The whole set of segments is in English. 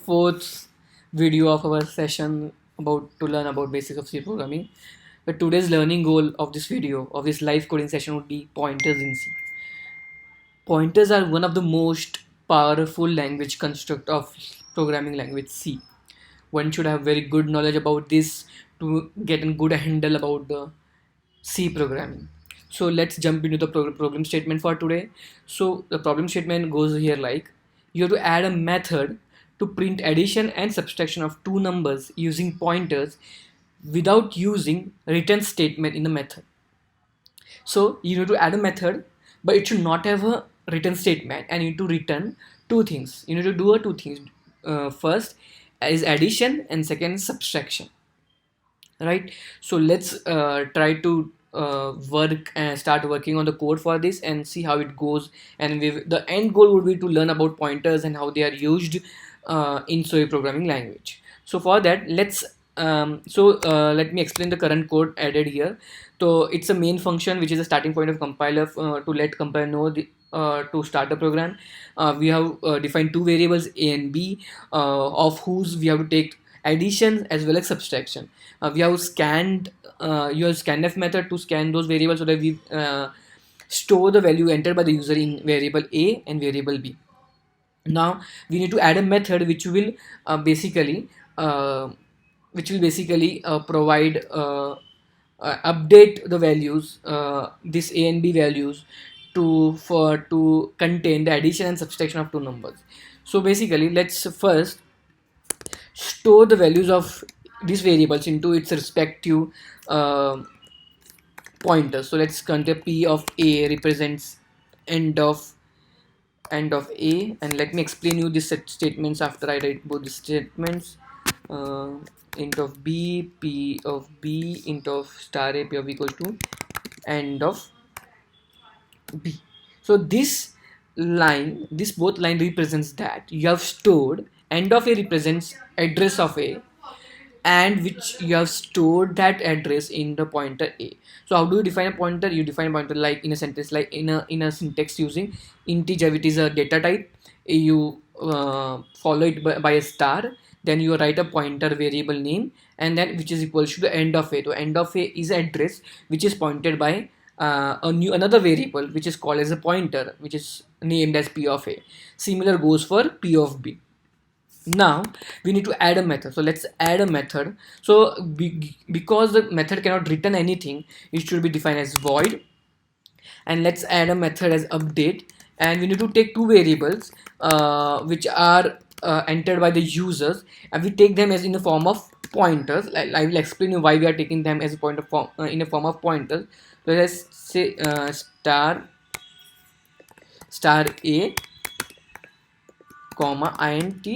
fourth video of our session about to learn about basics of C programming. But today's learning goal of this video, of this live coding session, would be pointers in C. Pointers are one of the most powerful language construct of programming language C. One should have very good knowledge about this to get a good handle about the C programming. So let's jump into the problem statement for today. So the problem statement goes here like you have to add a method to print addition and subtraction of two numbers using pointers without using return statement in the method. So you need to add a method, but it should not have a return statement, and you need to return two things. You need to do two things. First is addition, and second is subtraction. Right. So let's try to work and start working on the code for this and see how it goes. And the end goal would be to learn about pointers and how they are used in C programming language. So for that, let me explain the current code added here. So it's a main function which is a starting point of compiler to let compiler know to start the program. We have defined two variables a and b, of whose we have to take addition as well as subtraction. We have scanned use scanf method to scan those variables so that we store the value entered by the user in variable a and variable b. Now we need to add a method which will basically provide update the values, this a and b values, to contain the addition and subtraction of two numbers. So basically, let's first store the values of these variables into its respective pointers. So let's consider p of a represents end of a, and let me explain you these set statements after I write both the statements. Int of b, p of b, int of star a, p of equal to end of b. So this both line represents that you have stored end of a represents address of a, and which you have stored that address in the pointer a. So how do you define a pointer? You define a pointer like in a sentence, like in a syntax using integer, which is a data type. You follow it by a star, then you write a pointer variable name, and then which is equal to the end of a. So end of a is address which is pointed by another variable which is called as a pointer, which is named as p of a. Similar goes for p of b. Now we need to add a method. So let's add a method. So because the method cannot return anything, it should be defined as void. And let's add a method as update, and we need to take two variables which are entered by the users, and we take them as in the form of pointers. I will explain you why we are taking them as a point of form in a form of pointers. So let's say star a comma int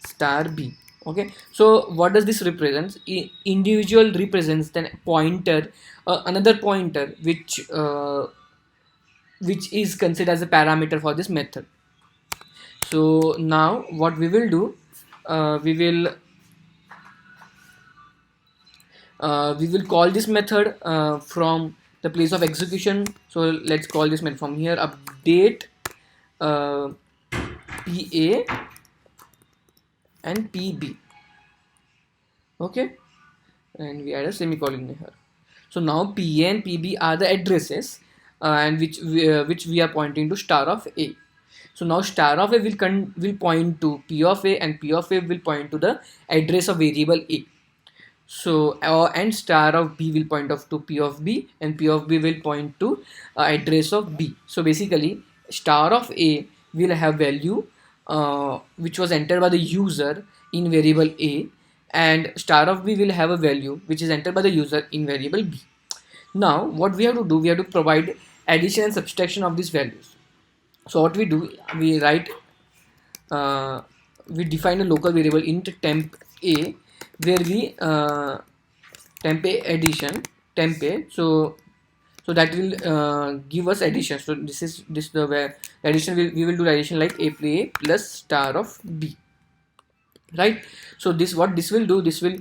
star b. Okay, so what does this represent? Individual represents then pointer, another pointer which is considered as a parameter for this method. So now what we will do, we will call this method from the place of execution. So let's call this method from here, update pa and pb. Okay, and we add a semicolon here. So now pa and pb are the addresses, and which we are pointing to star of a. So now star of a will point to p of a, and p of a will point to the address of variable a. So and star of b will point off to p of b, and p of b will point to address of b. So basically star of a will have value which was entered by the user in variable a, and star of b will have a value which is entered by the user in variable b. Now what we have to do, we have to provide addition and subtraction of these values. So what we do, we write we define a local variable int temp a, where we temp a addition, temp a, so that will give us addition. So this the where addition we will do addition like a plus star of b, right? So what this will do, this will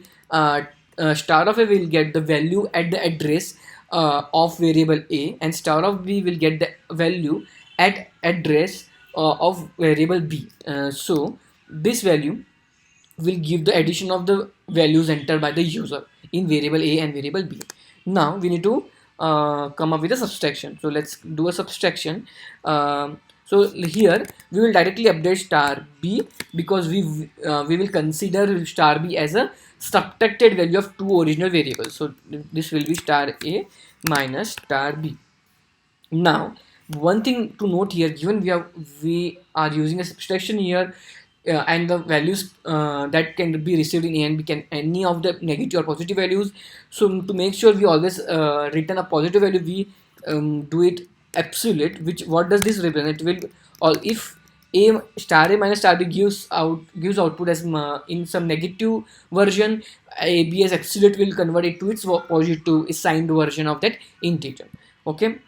star of a will get the value at the address of variable a, and star of b will get the value at address of variable b. So this value will give the addition of the values entered by the user in variable A and variable B. Now we need to come up with a subtraction. So let's do a subtraction. So here we will directly update star B, because we will consider star B as a subtracted value of two original variables. So this will be star A minus star B. Now, one thing to note here, given we are using a subtraction here, and the values that can be received in A and B can any of the negative or positive values. So to make sure we always return a positive value, we do it absolute. Which what does this represent? It will, or if A star A minus star B gives output as in some negative version, A B as absolute will convert it to its positive signed version of that integer. Okay.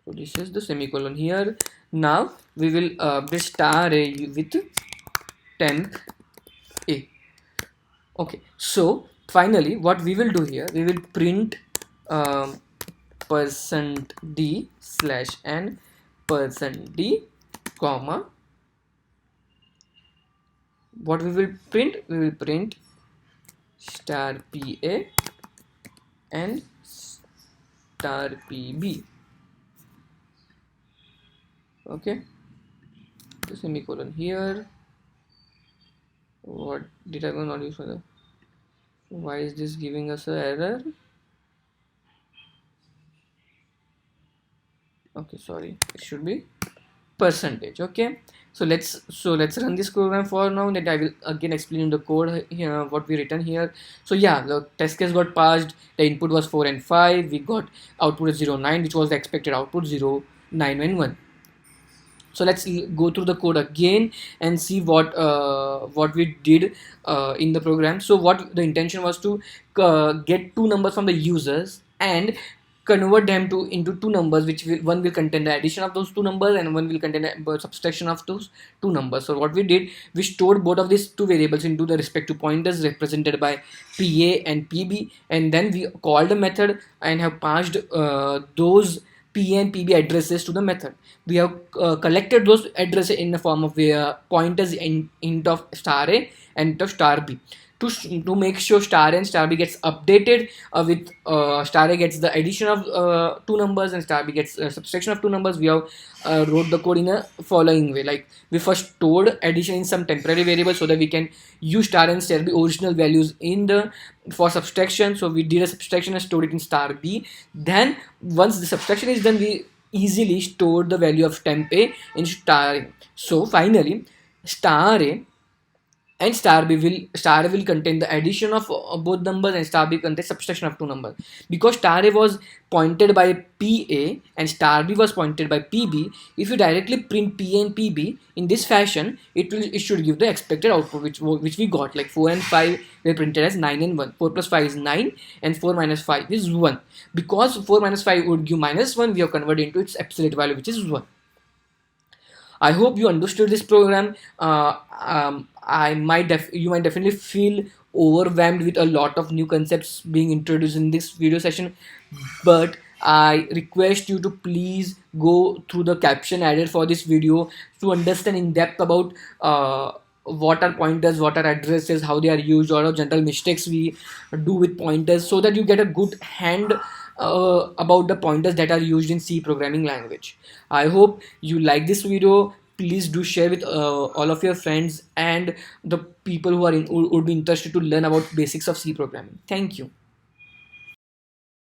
So this is the semicolon here. Now we will update star A with temp A. Okay. So finally, what we will do here, we will print percent %d slash n percent %d comma. What we will print? We will print star PA and star PB. Okay, the semicolon here. What did I not use for the? Why is this giving us an error? Okay, sorry, it should be percentage. Okay, so let's run this program for now. That I will again explain the code here, what we written here. So yeah, the test case got passed. The input was 4 and 5. We got output as 0, 9, which was the expected output 0, 9 and 1. So let's go through the code again and see what we did in the program. So what the intention was to get two numbers from the users and convert them to into two numbers, which one will contain the addition of those two numbers and one will contain the subtraction of those two numbers. So what we did, we stored both of these two variables into the respective pointers represented by PA and PB, and then we called a method and have passed those P and PB addresses to the method. We have collected those addresses in the form of pointers in int of star A and int of star B. To make sure star and star B gets updated with star A gets the addition of two numbers and star B gets subtraction of two numbers, we have wrote the code in a following way. Like we first stored addition in some temporary variable so that we can use star and star B original values in the for subtraction. So we did a subtraction and stored it in star B. Then once the subtraction is done, we easily stored the value of temp A in star A. So finally, star A and star A will contain the addition of both numbers and star B contains subtraction of two numbers. Because star A was pointed by PA and star B was pointed by PB, if you directly print PA and PB in this fashion, it should give the expected output which we got, like 4 and 5 were printed as 9 and 1. 4 plus 5 is 9 and 4 minus 5 is 1. Because 4 minus 5 would give minus 1, we have converted into its absolute value, which is 1. I hope you understood this program. You might definitely feel overwhelmed with a lot of new concepts being introduced in this video session, but I request you to please go through the caption added for this video to understand in depth about what are pointers, what are addresses, how they are used, or general mistakes we do with pointers, so that you get a good hand about the pointers that are used in C programming language. I hope you like this video. Please do share with all of your friends and the people who would be interested to learn about basics of C programming. Thank you.